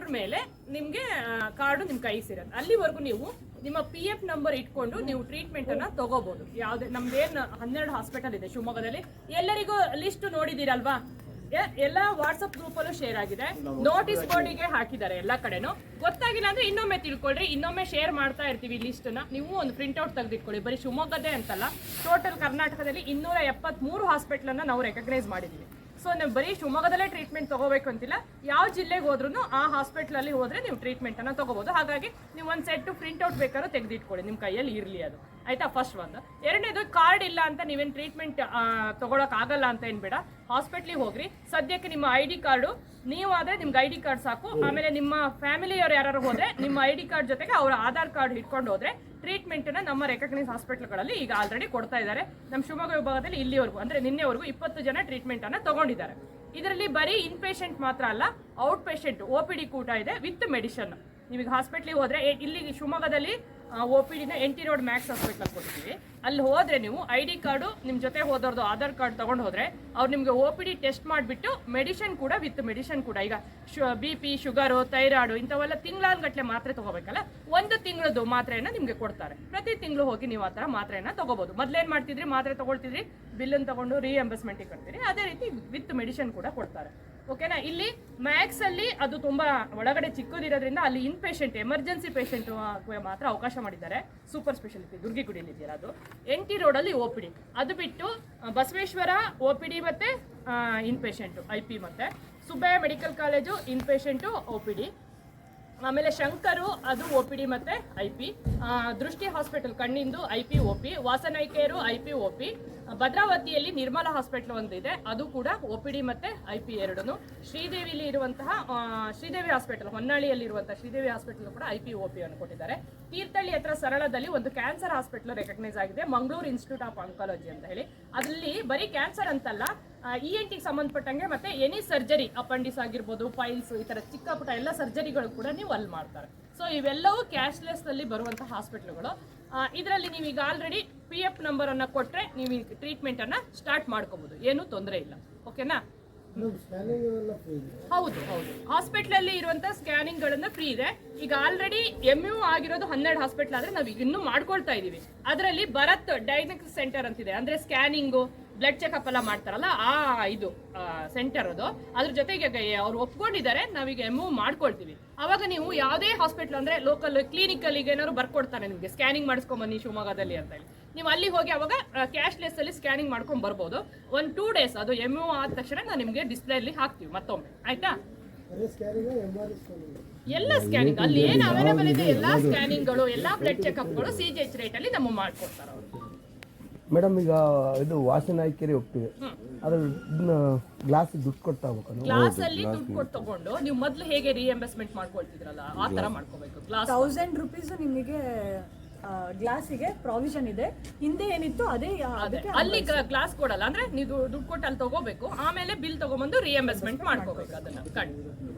ಕೊಟ್ರ ಮೇಲೆ ನಿಮ್ಗೆ ಕಾರ್ಡು ನಿಮ್ ಕೈ ಸಿರತ್ತೆ. ಅಲ್ಲಿವರೆಗೂ ನೀವು ನಿಮ್ಮ PF ನಂಬರ್ ಇಟ್ಕೊಂಡು ನೀವು ಟ್ರೀಟ್ಮೆಂಟ್ ಅನ್ನ ತಗೋಬಹುದು. ಯಾವ್ದೇ ನಮ್ದೇನ್ 12 ಹಾಸ್ಪಿಟಲ್ ಇದೆ ಶಿವಮೊಗ್ಗದಲ್ಲಿ. ಎಲ್ಲರಿಗೂ ಲಿಸ್ಟ್ ನೋಡಿದಿರಲ್ವಾ? ಎಲ್ಲ ವಾಟ್ಸ್ಆಪ್ ಗ್ರೂಪ್ ಅಲ್ಲೂ ಶೇರ್ ಆಗಿದೆ, ನೋಟಿಸ್ ಬೋರ್ಡಿಗೆ ಹಾಕಿದ್ದಾರೆ ಎಲ್ಲ ಕಡೆನೂ. ಗೊತ್ತಾಗಿಲ್ಲ ಅಂದ್ರೆ ಇನ್ನೊಮ್ಮೆ ತಿಳ್ಕೊಳ್ರಿ, ಇನ್ನೊಮ್ಮೆ ಶೇರ್ ಮಾಡ್ತಾ ಇರ್ತೀವಿ ಲಿಸ್ಟ್ ನ. ನೀವು ಒಂದು ಪ್ರಿಂಟ್ ಔಟ್ ತೆಗೆದಿಟ್ಕೊಳ್ಳಿ. ಬರೀ ಶಿವಮೊಗ್ಗದೇ ಅಂತಲ್ಲ, ಟೋಟಲ್ ಕರ್ನಾಟಕದಲ್ಲಿ 273 ಹಾಸ್ಪಿಟಲ್ ಅನ್ನ ನಾವು ರೆಕಗ್ನೈಸ್ ಮಾಡಿದೀವಿ. ಸೊ ನೀವು ಬರೀ ಶಿವಮೊಗ್ಗದಲ್ಲೇ ಟ್ರೀಟ್ಮೆಂಟ್ ತಗೋಬೇಕು ಅಂತಿಲ್ಲ, ಯಾವ ಜಿಲ್ಲೆಗೆ ಹೋದ್ರೂ ಆ ಹಾಸ್ಪಿಟಲ್ ಅಲ್ಲಿ ಹೋದ್ರೆ ನೀವು ಟ್ರೀಟ್ಮೆಂಟ್ ಅನ್ನ ತಗೋಬಹುದು. ಹಾಗಾಗಿ ನೀವು ಒಂದು ಸೆಟ್ ಪ್ರಿಂಟ್ ಔಟ್ ಬೇಕಾದ್ರೂ ತೆಗೆದಿಟ್ಕೊಳ್ಳಿ, ನಿಮ್ಮ ಕೈಯಲ್ಲಿ ಇರಲಿ ಅದು, ಆಯ್ತಾ? ಫಸ್ಟ್ ಒಂದು. ಎರಡನೇದು, ಕಾರ್ಡ್ ಇಲ್ಲ ಅಂತ ನೀವೇನು ಟ್ರೀಟ್ಮೆಂಟ್ ತಗೊಳಕ್ ಆಗಲ್ಲ ಅಂತ ಏನ್ ಬೇಡ, ಹಾಸ್ಪಿಟ್ಲಿಗೆ ಹೋಗ್ರಿ. ಸದ್ಯಕ್ಕೆ ನಿಮ್ಮ ID ಕಾರ್ಡು, ನೀವು ಆದ್ರೆ ನಿಮ್ಗೆ ID ಕಾರ್ಡ್ ಸಾಕು. ಆಮೇಲೆ ನಿಮ್ಮ ಫ್ಯಾಮಿಲಿಯವ್ರು ಯಾರು ಹೋದ್ರೆ ನಿಮ್ಮ ID ಕಾರ್ಡ್ ಜೊತೆಗೆ ಅವರ ಆಧಾರ್ ಕಾರ್ಡ್ ಇಟ್ಕೊಂಡು ಹೋದ್ರೆ ಟ್ರೀಟ್ಮೆಂಟ್ ನ ನಮ್ಮ ರೆಕಗ್ನೈಸ್ ಹಾಸ್ಪಿಟಲ್ಗಳಲ್ಲಿ ಈಗ ಆಲ್ರೆಡಿ ಕೊಡ್ತಾ ಇದ್ದಾರೆ. ನಮ್ಮ ಶಿವಮೊಗ್ಗ ವಿಭಾಗದಲ್ಲಿ ಇಲ್ಲಿವರೆಗೂ ಅಂದ್ರೆ ನಿನ್ನೆವರೆಗೂ 20 ಜನ ಟ್ರೀಟ್ಮೆಂಟ್ ಅನ್ನ ತಗೊಂಡಿದ್ದಾರೆ. ಇದರಲ್ಲಿ ಬರೀ ಇನ್ ಪೇಷಂಟ್ ಮಾತ್ರ ಅಲ್ಲ, ಔಟ್ ಪೇಷಂಟ್ OPD ಕೂಡ ಇದೆ ವಿತ್ ಮೆಡಿಷನ್. ನೀವೀಗ ಹಾಸ್ಪಿಟ್ಲಿಗೆ ಹೋದ್ರೆ, ಇಲ್ಲಿ ಶಿವಮೊಗ್ಗದಲ್ಲಿ OPD ನ NT ರೋಡ್ ಮ್ಯಾಕ್ಸ್ ಹಾಸ್ಪಿಟಲ್ ಕೊಡ್ತೀವಿ. ಅಲ್ಲಿ ಹೋದ್ರೆ ನೀವು ID ಕಾರ್ಡು ನಿಮ್ಮ ಜೊತೆ ಹೋದವ್ರದ್ದು ಆಧಾರ್ ಕಾರ್ಡ್ ತಗೊಂಡು ಹೋದ್ರೆ ಅವ್ರು ನಿಮ್ಗೆ OPD ಟೆಸ್ಟ್ ಮಾಡಿಬಿಟ್ಟು ಮೆಡಿಷನ್ ಕೂಡ ವಿತ್ ಮೆಡಿಷನ್ ಕೂಡ, ಈಗ BP, ಶುಗರು, ಥೈರಾಯ್ಡು ಇಂಥವೆಲ್ಲ ತಿಂಗಳಾನ್ಗಟ್ಲೆ ಮಾತ್ರೆ ತಗೋಬೇಕಲ್ಲ, 1 ತಿಂಗಳದ್ದು ಮಾತ್ರೆಯನ್ನ ನಿಮ್ಗೆ ಕೊಡ್ತಾರೆ. ಪ್ರತಿ ತಿಂಗಳು ಹೋಗಿ ನೀವು ಆ ಥರ ಮಾತ್ರೆಯನ್ನ ತಗೋಬಹುದು. ಮೊದ್ಲೇನ್ ಮಾಡ್ತಿದ್ರಿ, ಮಾತ್ರೆ ತಗೊಳ್ತಿದ್ರಿ, ಬಿಲ್ಲನ್ನು ತಗೊಂಡು ರೀಎಂಬರ್ಸ್ಮೆಂಟ್ಗೆ ಕಟ್ತೀರಿ. ಅದೇ ರೀತಿ ವಿತ್ ಮೆಡಿಷನ್ ಕೂಡ ಕೊಡ್ತಾರೆ. ಓಕೆನಾ? ಇಲ್ಲಿ ಮ್ಯಾಕ್ಸ್ ಅಲ್ಲಿ ಅದು ತುಂಬಾ ಒಳಗಡೆ ಚಿಕ್ಕದಿರೋದ್ರಿಂದ ಅಲ್ಲಿ ಇನ್ ಪೇಷಂಟ್, ಎಮರ್ಜೆನ್ಸಿ ಪೇಷಂಟ್ ಮಾತ್ರ ಅವಕಾಶ ಮಾಡಿದ್ದಾರೆ. ಸೂಪರ್ ಸ್ಪೆಷಾಲಿಟಿ ದುರ್ಗಿಗುಡಿಯಲ್ಲಿ ಇದೆಯಲ್ಲ ಅದು. NT ರೋಡಲ್ಲಿ OPD. ಅದು ಬಿಟ್ಟು ಬಸವೇಶ್ವರ OPD ಮತ್ತೆ ಇನ್ ಪೇಷಂಟು IP, ಮತ್ತೆ Subbaiah medical college inpatient OPD, ಆಮೇಲೆ ಶಂಕರು ಅದು OPD ಮತ್ತೆ IP, ದೃಷ್ಟಿ ಹಾಸ್ಪಿಟಲ್ ಕಣ್ಣಿಂದು IP OP, Vasan eye care IP OP, ಭದ್ರಾವತಿಯಲ್ಲಿ ನಿರ್ಮಲಾ ಹಾಸ್ಪಿಟಲ್ ಒಂದಿದೆ ಅದು ಕೂಡ OPD ಮತ್ತೆ IP ಎರಡೂ. ಶ್ರೀದೇವಿಲಿ ಇರುವಂತಹ ಶ್ರೀದೇವಿ ಹಾಸ್ಪಿಟಲ್, ಹೊನ್ನಾಳಿಯಲ್ಲಿ ಇರುವಂತಹ ಶ್ರೀದೇವಿ ಹಾಸ್ಪಿಟಲ್ ಕೂಡ IP OP ಅನ್ನು ಕೊಟ್ಟಿದ್ದಾರೆ. ತೀರ್ಥಹಳ್ಳಿ ಹತ್ರ ಸರಳದಲ್ಲಿ ಒಂದು ಕ್ಯಾನ್ಸರ್ ಹಾಸ್ಪಿಟಲ್ ರೆಕಗ್ನೈಸ್ ಆಗಿದೆ, ಮಂಗಳೂರು ಇನ್ಸ್ಟಿಟ್ಯೂಟ್ ಆಫ್ ಆಂಕಾಲಜಿ ಅಂತ ಹೇಳಿ. ಅದರಲ್ಲಿ ಬರೀ ಕ್ಯಾನ್ಸರ್ ಅಂತಲ್ಲ, ENT ಸಂಬಂಧಪಟ್ಟಂಗೆ ಮತ್ತೆ ಎನಿ ಸರ್ಜರಿ, ಅಪೆಂಡಿಸ್ ಆಗಿರ್ಬೋದು, ಫೈಲ್ಸ್, ಈ ತರ ಚಿಕ್ಕ ಪುಟ್ಟ ಎಲ್ಲ ಸರ್ಜರಿಗಳು ಕೂಡ ನೀವು ಅಲ್ಲಿ ಮಾಡ್ತಾರೆ. ಸೊ ಇವೆಲ್ಲವೂ ಕ್ಯಾಶ್ಲೆಸ್ ನಲ್ಲಿ ಬರುವಂತಹ ಹಾಸ್ಪಿಟಲ್ಗಳು. ಇದರಲ್ಲಿ ನೀವೀಗ ಆಲ್ರೆಡಿ PF ನಂಬರ್ ಅನ್ನ ಕೊಟ್ರೆ ನೀವು ಟ್ರೀಟ್ಮೆಂಟ್ ಅನ್ನ ಸ್ಟಾರ್ಟ್ ಮಾಡ್ಕೋಬಹುದು, ಏನು ತೊಂದರೆ ಇಲ್ಲ. ಓಕೆನಾ? ಹೌದು ಹೌದು, ಹಾಸ್ಪಿಟಲ್ ಅಲ್ಲಿ ಇರುವಂತಹ ಸ್ಕ್ಯಾನಿಂಗ್ ಗಳನ್ನ ಫ್ರೀ ಇದೆ. ಈಗ ಆಲ್ರೆಡಿ MU ಆಗಿರೋದು 12 ಹಾಸ್ಪಿಟಲ್ ಆದ್ರೆ ನಾವು ಇನ್ನೂ ಮಾಡ್ಕೊಳ್ತಾ ಇದೀವಿ. ಅದರಲ್ಲಿ ಭರತ್ ಡಯಾಗ್ನೋಸ್ಟಿಕ್ ಸೆಂಟರ್ ಅಂತಿದೆ, ಅಂದ್ರೆ ಸ್ಕ್ಯಾನಿಂಗು, ಬ್ಲಡ್ ಚೆಕಪ್ ಎಲ್ಲ ಮಾಡ್ತಾರಲ್ಲ ಇದು ಸೆಂಟರ್ ಅದು. ಅದ್ರ ಜೊತೆಗೆ ಅವ್ರು ಒಪ್ಕೊಂಡಿದ್ದಾರೆ, ನಾವೀಗ MU ಮಾಡ್ಕೊಳ್ತೀವಿ. ಅವಾಗ ನೀವು ಯಾವುದೇ ಹಾಸ್ಪಿಟಲ್ ಅಂದ್ರೆ ಲೋಕಲ್ ಕ್ಲಿನಿಕಲ್ ಈಗ ಏನಾದ್ರು ಬರ್ಕೊಡ್ತಾರೆ ನಿಮಗೆ, ಸ್ಕ್ಯಾನಿಂಗ್ ಮಾಡಿಸ್ಕೊಂಬನ್ನಿ ಶಿವಮೊಗ್ಗದಲ್ಲಿ ಅಂತ ಹೇಳಿ, ನೀವು ಅಲ್ಲಿ ಹೋಗಿ ಅವಾಗ ಕ್ಯಾಶ್ಲೆಸ್ ಅಲ್ಲಿ ಸ್ಕ್ಯಾನಿಂಗ್ ಮಾಡ್ಕೊಂಡ್ ಬರ್ಬೋದು. 1-2 ಡೇಸ್ ಅದು MU ಆದ ತಕ್ಷಣ ನಾವು ನಿಮ್ಗೆ ಡಿಸ್ಪ್ಲೇ ಅಲ್ಲಿ ಹಾಕ್ತೀವಿ ಮತ್ತೊಮ್ಮೆ, ಆಯ್ತಾ? ಎಲ್ಲ ಸ್ಕ್ಯಾನಿಂಗ್ ಅಲ್ಲಿ ಏನ್ ಅವೈಲೇಬಲ್ ಇದೆ, ಎಲ್ಲಾ ಸ್ಕ್ಯಾನಿಂಗ್ಗಳು, ಎಲ್ಲಾ ಬ್ಲಡ್ ಚೆಕಪ್ಗಳು CGH ರೇಟ್ ಅಲ್ಲಿ ನಮ್ಮ ಮಾಡ್ಕೊಡ್ತಾರೆ ಅವರು. ಮೇಡಮ್, ಈಗ ಇದು ವಾಸನಾಯ್ಕೆರೆ ಹೋಗ್ತೀವಿ, ಅದ್ರ ಗ್ಲಾಸ್ ದುಡ್ಡು ಕೊಡ್ತಾ ಹೋಗ್ಬೇಕು. ಗ್ಲಾಸ್ ಅಲ್ಲಿ ದುಡ್ಡು ಕೊಟ್ಟು ತಗೊಂಡು ನೀವು ಮೊದ್ಲು ಹೇಗೆ ರಿಎಂಬರ್ಸ್ಮೆಂಟ್ ಮಾಡ್ಕೊಳ್ತಿದ್ರಲ್ಲ ಆ ತರ ಮಾಡ್ಕೋಬೇಕು. ಗ್ಲಾಸ್ 1000 ರೂಪೀಸ್ ನಿಮಗೆ ಗ್ಲಾಸಿಗೆ ಪ್ರಾವಿಷನ್ ಇದೆ. ಹಿಂದೆ ಏನಿತ್ತು ಅದೇ ಅಲ್ಲಿ ಗ್ಲಾಸ್ ಕೊಡಲ್ಲ, ಅಂದ್ರೆ ನೀವು ದುಡ್ಡು ಕೊಟ್ಟು ಅಲ್ಲಿ ತಗೋಬೇಕು, ಆಮೇಲೆ ಬಿಲ್ ತಗೊಂಡ್ಬಂದು ರಿಎಂಬರ್ಸ್ಮೆಂಟ್ ಮಾಡ್ಕೋಬೇಕು. ಅದನ್ನ ಕಣ್ಣು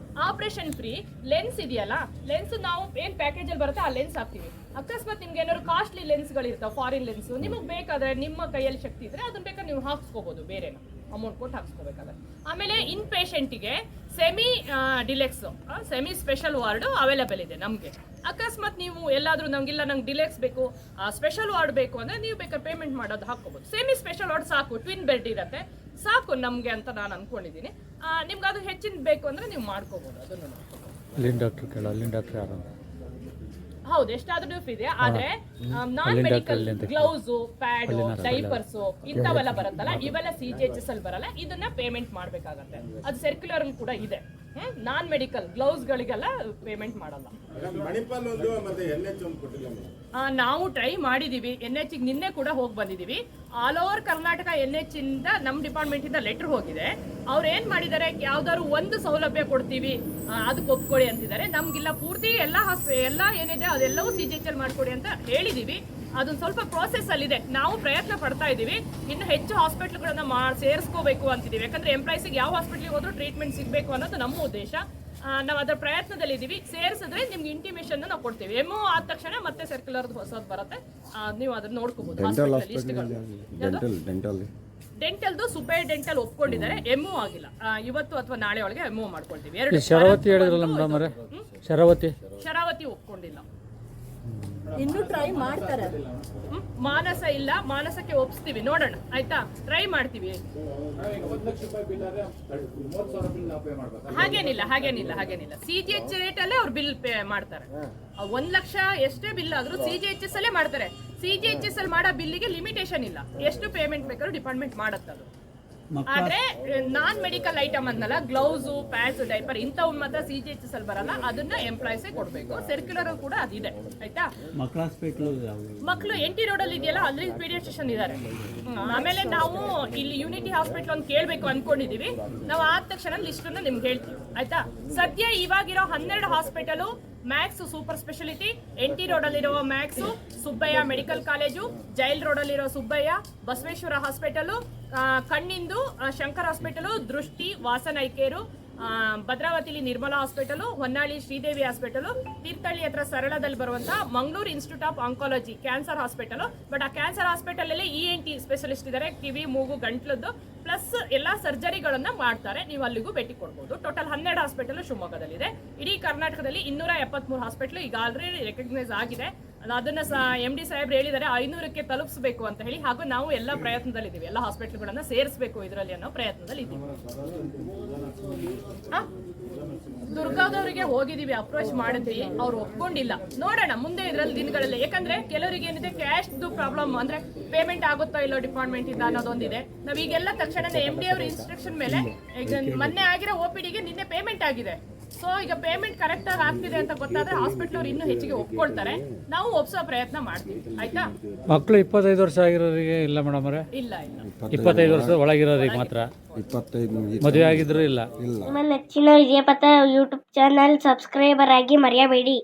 ಆಪರೇಷನ್ ಫ್ರೀ. ಲೆನ್ಸ್ ಇದೆಯಲ್ಲ, ಲೆನ್ಸ್ ನಾವು ಏನ್ ಪ್ಯಾಕೇಜ್ ಅಲ್ಲಿ ಬರುತ್ತೆ ಆ ಲೆನ್ಸ್ ಹಾಕ್ತೀವಿ. ಅಕಸ್ಮಾತ್ ನಿಮ್ಗೆ ಏನಾದ್ರು ಕಾಸ್ಟ್ಲಿ ಲೆನ್ಸ್ಗಳು ಇರ್ತಾವೆ, ಫಾರಿನ್ ಲೆನ್ಸ್, ನಿಮಗೆ ಬೇಕಾದ್ರೆ ನಿಮ್ಮ ಕೈಯಲ್ಲಿ ಶಕ್ತಿ ಇದ್ರೆ ಅದನ್ನ ಬೇಕಾದ್ರೆ ನೀವು ಹಾಕ್ಸ್ಕೋಬಹುದು, ಬೇರೆನ ಅಮೌಂಟ್ ಕೊಟ್ಟು ಹಾಕ್ಸ್ಕೋಬೇಕಾದ್ರೆ. ಆಮೇಲೆ ಇನ್ ಪೇಷಂಟಿಗೆ semi deluxe, semi special ward available ಇದೆ ನಮಗೆ. ಅಕಸ್ಮಾತ್ ನೀವು ಎಲ್ಲಾದ್ರೂ ನಂಗಿಲ್ಲ, ನಂಗೆ ಡಿಲೆಕ್ಸ್ ಬೇಕು, ಸ್ಪೆಷಲ್ ವಾರ್ಡ್ ಬೇಕು ಅಂದ್ರೆ ನೀವು ಬೇಕಾದ್ರೆ ಪೇಮೆಂಟ್ ಮಾಡೋದು ಹಾಕೋಬಹುದು. ಸೆಮಿ ಸ್ಪೆಷಲ್ ವಾರ್ಡ್ ಸಾಕು, ಟ್ವಿನ್ ಬೆಡ್ ಇರುತ್ತೆ, ಸಾಕು ನಮ್ಗೆ ಅಂತ ನಾನು ಅನ್ಕೊಂಡಿದ್ದೀನಿ. ನಿಮ್ಗೆ ಅದು ಹೆಚ್ಚಿನ ಬೇಕು ಅಂದ್ರೆ ನೀವು ಮಾಡ್ಕೋಬಹುದು. ಅದನ್ನು ಹೌದು, ಎಷ್ಟಾದ್ರೂ ಡ್ಯೂಫ್ ಇದೆ. ಆದ್ರೆ ನಾನ್ ಮೆಡಿಕಲ್ ಗ್ಲೌಸ್, ಪ್ಯಾಡ್, ಡೈಪರ್ಸ್ ಇಂಥವೆಲ್ಲ ಬರುತ್ತಲ್ಲ, ಇವೆಲ್ಲ CGHS ಅಲ್ಲಿ ಬರಲ್ಲ, ಇದನ್ನ ಪೇಮೆಂಟ್ ಮಾಡ್ಬೇಕಾಗತ್ತೆ. ಅದು ಸರ್ಕ್ಯುಲರ್ ಅಲ್ಲಿ ಕೂಡ ಇದೆ. ನಾನ್ ಮೆಡಿಕಲ್ ಗ್ಲೌಸ್ ಗಳಿಗೆಲ್ಲ ಪೇಮೆಂಟ್ ಮಾಡಲ್ಲ. ನಾವು ಟ್ರೈ ಮಾಡಿದೀವಿ, NH ನಿನ್ನೆ ಕೂಡ ಹೋಗಿ ಬಂದಿದೀವಿ. ಆಲ್ ಓವರ್ ಕರ್ನಾಟಕ NH ಇಂದ ನಮ್ಮ ಡಿಪಾರ್ಟ್ಮೆಂಟ್ ಇಂದ ಲೆಟರ್ ಹೋಗಿದೆ. ಅವ್ರು ಏನ್ ಮಾಡಿದ್ದಾರೆ, ಯಾವ್ದಾದ್ರು ಒಂದು ಸೌಲಭ್ಯ ಕೊಡ್ತೀವಿ ಅದಕ್ಕೆ ಒಪ್ಕೊಳ್ಳಿ ಅಂತಿದ್ದಾರೆ. ನಮ್ಗಿಲ್ಲ, ಪೂರ್ತಿ ಎಲ್ಲ ಏನಿದೆ ಅದೆಲ್ಲವೂ CGH ಅಲ್ಲಿ ಮಾಡ್ಕೊಡಿ ಅಂತ ಹೇಳಿದೀವಿ. ಅದೊಂದು ಸ್ವಲ್ಪ ಪ್ರೋಸೆಸ್ ಅಲ್ಲಿ ಇದೆ, ನಾವು ಪ್ರಯತ್ನ ಪಡ್ತಾ ಇದೀವಿ. ಇನ್ನು ಹೆಚ್ಚು ಹಾಸ್ಪಿಟಲ್ಗಳನ್ನ ಸೇರಿಸ್ಕೋಬೇಕು ಅಂತಿದೀವಿ. ಯಾಕಂದ್ರೆ ಎಂಪ್ಲಾಯ್ಸಿಗೆ ಯಾವ ಹಾಸ್ಪಿಟಲ್ಗೆ ಹೋದ್ರೂ ಟ್ರೀಟ್ಮೆಂಟ್ ಸಿಗಬೇಕು ಅನ್ನೋದು ನಮ್ಮ ಉದ್ದೇಶ. ನಾವು ಅದರ ಪ್ರಯತ್ನದಲ್ಲಿ ಇದೀವಿ. ಸೇರಿಸಿದ್ರೆ ನಿಮ್ಗೆ ಇಂಟಿಮೇಷನ್ ನಾವು ಕೊಡ್ತೀವಿ. MO ಆದ ತಕ್ಷಣ ಮತ್ತೆ ಸರ್ಕ್ಯುಲರ್ ಹೊಸದು ಬರುತ್ತೆ, ನೀವು ಅದನ್ನ ನೋಡ್ಕೋಬಹುದು. ಡೆಂಟಲ್ದು ಸುಬ್ಬಯ್ಯ ಡೆಂಟಲ್ ಒಪ್ಕೊಂಡಿದ್ದಾರೆ, MO ಆಗಿಲ್ಲ. ಇವತ್ತು ಅಥವಾ ನಾಳೆ ಒಳಗೆ MO ಮಾಡ್ಕೊಳ್ತೀವಿ. 2 ಶರಾವತಿ ಒಪ್ಕೊಂಡಿಲ್ಲ. ಇನ್ನೂ ಟ್ರೈ ಮಾಡ್ತಾರೆ. ಮಾನಸ ಇಲ್ಲ, ಮಾನಸಕ್ಕೆ ಒಪ್ಸ್ತೀವಿ, ನೋಡೋಣ ಆಯ್ತಾ, ಟ್ರೈ ಮಾಡ್ತೀವಿ. ಹಾಗೇನಿಲ್ಲ CGH ರೇಟ್ ಅಲ್ಲೇ ಅವ್ರು ಬಿಲ್ ಪೇ ಮಾಡ್ತಾರೆ. 1 ಲಕ್ಷ ಎಷ್ಟೇ ಬಿಲ್ ಆದ್ರೂ CGHS ಅಲ್ಲೇ ಮಾಡ್ತಾರೆ. CGHS ಅಲ್ಲಿ ಮಾಡೋ ಬಿಲ್ಲಿಗೆ ಲಿಮಿಟೇಷನ್ ಇಲ್ಲ, ಎಷ್ಟು ಪೇಮೆಂಟ್ ಬೇಕಾದ್ರೂ ಡಿಪಾರ್ಟ್ಮೆಂಟ್ ಮಾಡತ್ತದು. ಆದ್ರೆ ನಾನ್ ಮೆಡಿಕಲ್ ಐಟಮ್ ಅಂದಲ್ಲ, ಗ್ಲೌಸ್, ಪ್ಯಾಡ್ಸ್, ಡೈಪರ್ ಇಂಥವ್ ಮಾತ್ರ CGHS ಅಲ್ಲಿ ಬರಲ್ಲ, ಅದನ್ನ ಎಂಪ್ಲಾಯ್ಸೇ ಕೊಡ್ಬೇಕು. ಸರ್ಕ್ಯುಲರ್ ಕೂಡ ಅದಿದೆ ಆಯ್ತಾ. ಮಕ್ಕಳು NT ರೋಡ್ ಅಲ್ಲಿ ಇದೆಯಲ್ಲ, ಅಲ್ಲಿ ಪೀಡಿಯಾಟ್ರಿಷಿಯನ್ ಇದಾರೆ. ಆಮೇಲೆ ನಾವು ಇಲ್ಲಿ ಯೂನಿಟಿ ಹಾಸ್ಪಿಟಲ್ ಅಂತ ಕೇಳ್ಬೇಕು ಅನ್ಕೊಂಡಿದೀವಿ. ನಾವು ಆದ ತಕ್ಷಣ ಲಿಸ್ಟ್ ಅನ್ನ ನಿಮ್ಗೆ ಹೇಳ್ತೀವಿ ಆಯ್ತಾ. ಸದ್ಯ ಇವಾಗಿರೋ 12 hospital, max super speciality, NT road ಅಲ್ಲಿರೋ max, Subbaiah medical college, jail road ಅಲ್ಲಿರೋ ಸುಬ್ಬಯ್ಯ, ಬಸವೇಶ್ವರ ಹಾಸ್ಪಿಟಲ್, ಕಣ್ಣಿಂದು Shankar hospital, Drishti Vasan eye care, ಭದ್ರಾವತಿಲಿ ನಿರ್ಮಲಾ ಹಾಸ್ಪಿಟಲ್, ಹೊನ್ನಾಳಿ ಶ್ರೀದೇವಿ ಹಾಸ್ಪಿಟಲ್, ತೀರ್ಥಹಳ್ಳಿ ಹತ್ರ ಸರಳದಲ್ಲಿ ಬರುವಂತ Mangaluru institute of oncology cancer hospital. But ಆ ಕ್ಯಾನ್ಸರ್ ಹಾಸ್ಪಿಟಲ್ ಅಲ್ಲಿ ENT ಸ್ಪೆಷಲಿಸ್ಟ್ ಇದ್ದಾರೆ, ಕಿವಿ ಮೂಗು ಗಂಟ್ಲದ್ದು ಪ್ಲಸ್ ಎಲ್ಲಾ ಸರ್ಜರಿಗಳನ್ನ ಮಾಡ್ತಾರೆ. ನೀವು ಅಲ್ಲಿಗೂ ಭೇಟಿ ಕೊಡ್ಬೋದು. ಟೋಟಲ್ 12 ಹಾಸ್ಪಿಟಲ್ ಶಿವಮೊಗ್ಗದಲ್ಲಿದೆ. ಇಡೀ ಕರ್ನಾಟಕದಲ್ಲಿ 273 ಹಾಸ್ಪಿಟಲ್ ಈಗ ಆಲ್ರೆಡಿ ರೆಕಗ್ನೈಸ್ ಆಗಿದೆ. ಅದನ್ನ MD ಸಾಹೇಬ್ರು ಹೇಳಿದ್ದಾರೆ 500ಕ್ಕೆ ತಲುಪಿಸಬೇಕು ಅಂತ ಹೇಳಿ. ಹಾಗೂ ನಾವು ಎಲ್ಲ ಪ್ರಯತ್ನದಲ್ಲಿದ್ದೀವಿ, ಎಲ್ಲ ಹಾಸ್ಪಿಟಲ್ಗಳನ್ನ ಸೇರಿಸಬೇಕು ಇದರಲ್ಲಿ ಅನ್ನೋ ಪ್ರಯತ್ನದಲ್ಲಿ ಇದ್ದೀವಿ. ದುರ್ಗಾದವರಿಗೆ ಹೋಗಿದೀವಿ, ಅಪ್ರೋಚ್ ಮಾಡಿದ್ವಿ, ಅವ್ರು ಒಪ್ಕೊಂಡಿಲ್ಲ. ನೋಡೋಣ ಮುಂದೆ ಇದರಲ್ಲಿ ದಿನಗಳಲ್ಲಿ, ಯಾಕಂದ್ರೆ ಕೆಲವರಿಗೆ ಏನಿದೆ ಕ್ಯಾಶ್ ಪ್ರಾಬ್ಲಮ್, ಅಂದ್ರೆ ಪೇಮೆಂಟ್ ಆಗುತ್ತೋ ಇಲ್ಲೋ ಡಿಪಾರ್ಟ್ಮೆಂಟ್ ಇಂದ ಅನ್ನೋದೊಂದಿದೆ. ನಾವೀಗೆಲ್ಲ ತಕ್ಷಣ MD ಅವ್ರ ಇನ್ಸ್ಟ್ರಕ್ಷನ್ ಮೇಲೆ ಮೊನ್ನೆ ಆಗಿರೋ OPD ಗೆ ನಿನ್ನೆ ಪೇಮೆಂಟ್ ಆಗಿದೆ. ಸೊ ಈಗ ಪೇಮೆಂಟ್ ಕರೆಕ್ಟ್ ಆಗಿ ಆಗ್ತಿದೆ ಅಂತ ಗೊತ್ತಾದ್ರೆ ಹಾಸ್ಪಿಟಲ್ ಅವ್ರು ಇನ್ನೂ ಹೆಚ್ಚಿಗೆ ಒಪ್ಕೊಳ್ತಾರೆ. ನಾವು ಒಪ್ಸೋ ಪ್ರಯತ್ನ ಮಾಡ್ತೀವಿ ಆಯ್ತಾ. ಮಕ್ಕಳು 25 ವರ್ಷ ಆಗಿರೋರಿಗೆ ಇಲ್ಲ ಮೇಡಮ್ ಅವರೇ? ಇಲ್ಲ 25 ವರ್ಷದ ಒಳಗಿರೋರಿಗೆ ಮಾತ್ರ. 25 ಮದುವೆ ಆಗಿದ್ರು ಇಲ್ಲ. ನಿಮ್ಮ ನೆಚ್ಚಿನ ವಿಜಯಪಥ ಯೂಟ್ಯೂಬ್ ಚಾನಲ್ ಸಬ್ಸ್ಕ್ರೈಬರ್ ಆಗಿ ಮರೆಯಬೇಡಿ.